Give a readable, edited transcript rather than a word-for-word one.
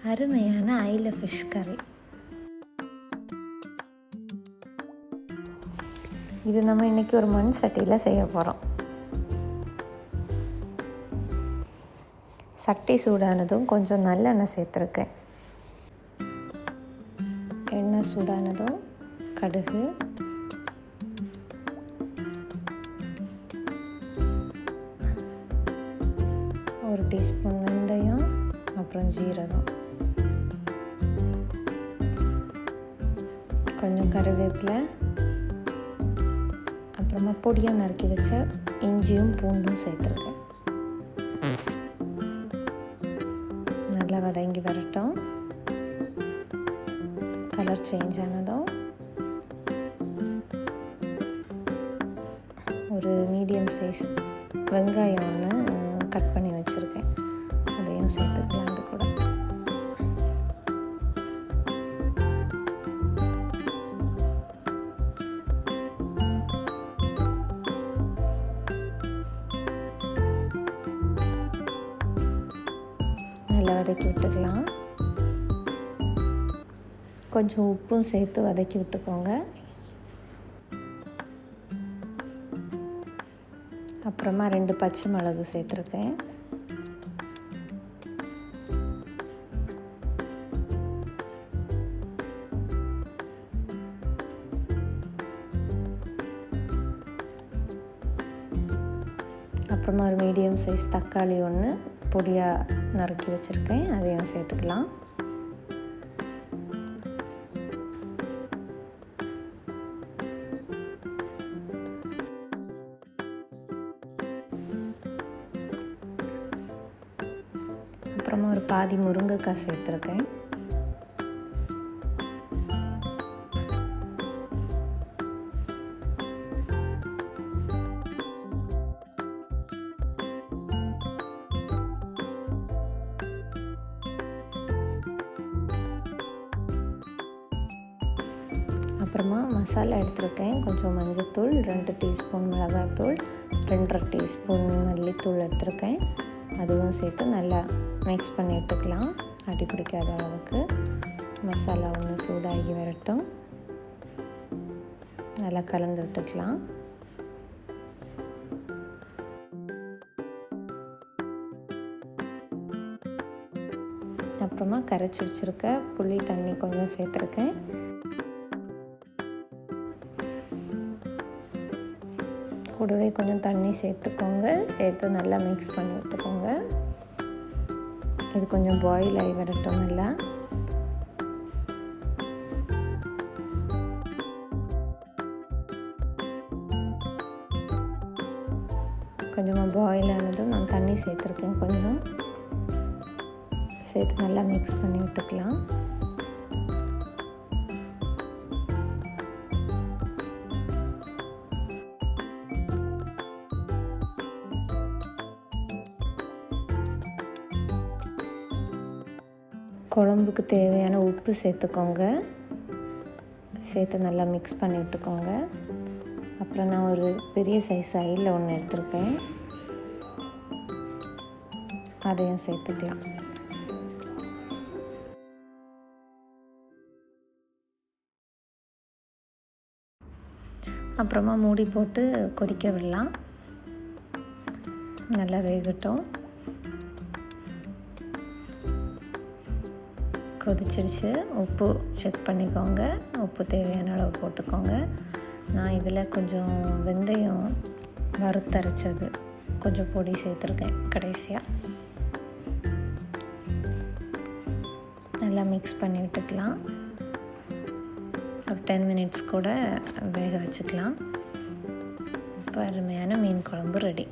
அருமையான ஐல ஃபிஷ் கறி. இது நம்ம இன்றைக்கி ஒரு மண் சட்டியில் செய்ய போகிறோம். சட்டி சூடானதும் கொஞ்சம் நல்லெண்ணெய் சேர்த்துருக்கேன். எண்ணெய் சூடானதும் கடுகு, ஒரு டீஸ்பூன் வெந்தயம், அப்புறம் ஜீரகம், கொஞ்சம் கருவேப்பிலை, அப்புறமா பொடியாக நறுக்கி வச்ச இஞ்சியும் பூண்டும் சேர்த்துருக்கேன். நல்லா வதங்கி வரட்டும். கலர் சேஞ்ச் ஆனதும் ஒரு மீடியம் சைஸ் வெங்காயம் ஒன்று கட் பண்ணி வச்சுருக்கேன், அதையும் சேர்த்துக்கலாம். அது கூட நல்லா வதக்கி விட்டுக்கலாம். கொஞ்சம் உப்பும் சேர்த்து வதக்கி விட்டுக்கோங்க. அப்புறமா 2 பச்சை மிளகு சேர்த்துருக்கேன். அப்புறமா ஒரு மீடியம் சைஸ் தக்காளி ஒன்று பொடியாக நறுக்கி வச்சுருக்கேன், அதையும் சேர்த்துக்கலாம். அப்புறமா ஒரு பாதி முருங்கைக்காய் சேர்த்துருக்கேன். அப்புறமா மசாலா எடுத்துருக்கேன். கொஞ்சம் மஞ்சள்தூள், 2 டீஸ்பூன் மிளகாய்த்தூள், 2.5 டீஸ்பூன் மல்லித்தூள் எடுத்துருக்கேன். அதுவும் சேர்த்து நல்லா மிக்ஸ் பண்ணி விட்டுக்கலாம், அடி பிடிக்காத அளவுக்கு. மசாலா ஒன்று சூடாகி வரட்டும், நல்லா கலந்து விட்டுக்கலாம். அப்புறமா கரைச்சி வச்சுருக்க புளி தண்ணி கொஞ்சம் சேர்த்துருக்கேன். கூடவே கொஞ்சம் தண்ணி சேர்த்துக்கோங்க. சேர்த்து நல்லா மிக்ஸ் பண்ணி விட்டுக்கோங்க. இது கொஞ்சம் பாயில் ஆகி வரட்டும். நல்லா கொஞ்சமாக பாயில் ஆனதும் நான் தண்ணி சேர்த்துருக்கேன். கொஞ்சம் சேர்த்து நல்லா மிக்ஸ் பண்ணி விட்டுக்கலாம். குழம்புக்கு தேவையான உப்பு சேர்த்துக்கோங்க. சேர்த்து நல்லா மிக்ஸ் பண்ணி விட்டுக்கோங்க. அப்புறம் நான் ஒரு பெரிய சைஸ் ஐல ஒன்று எடுத்துருக்கேன், அதையும் சேர்த்துக்கலாம். அப்புறமா மூடி போட்டு கொதிக்க விடலாம். நல்லா வேகட்டும். கொதிச்சிடுச்சு. உப்பு செக் பண்ணிக்கோங்க. உப்பு தேவையான அளவு போட்டுக்கோங்க. நான் இதில் கொஞ்சம் வெந்தயம் வறுத்தரைச்சது கொஞ்சம் பொடி சேர்த்துருக்கேன் கடைசியாக. நல்லா மிக்ஸ் பண்ணி விட்டுக்கலாம். ஒரு 10 மினிட்ஸ் கூட வேக வச்சுக்கலாம். இப்போ அருமையான மீன் குழம்பு ரெடி.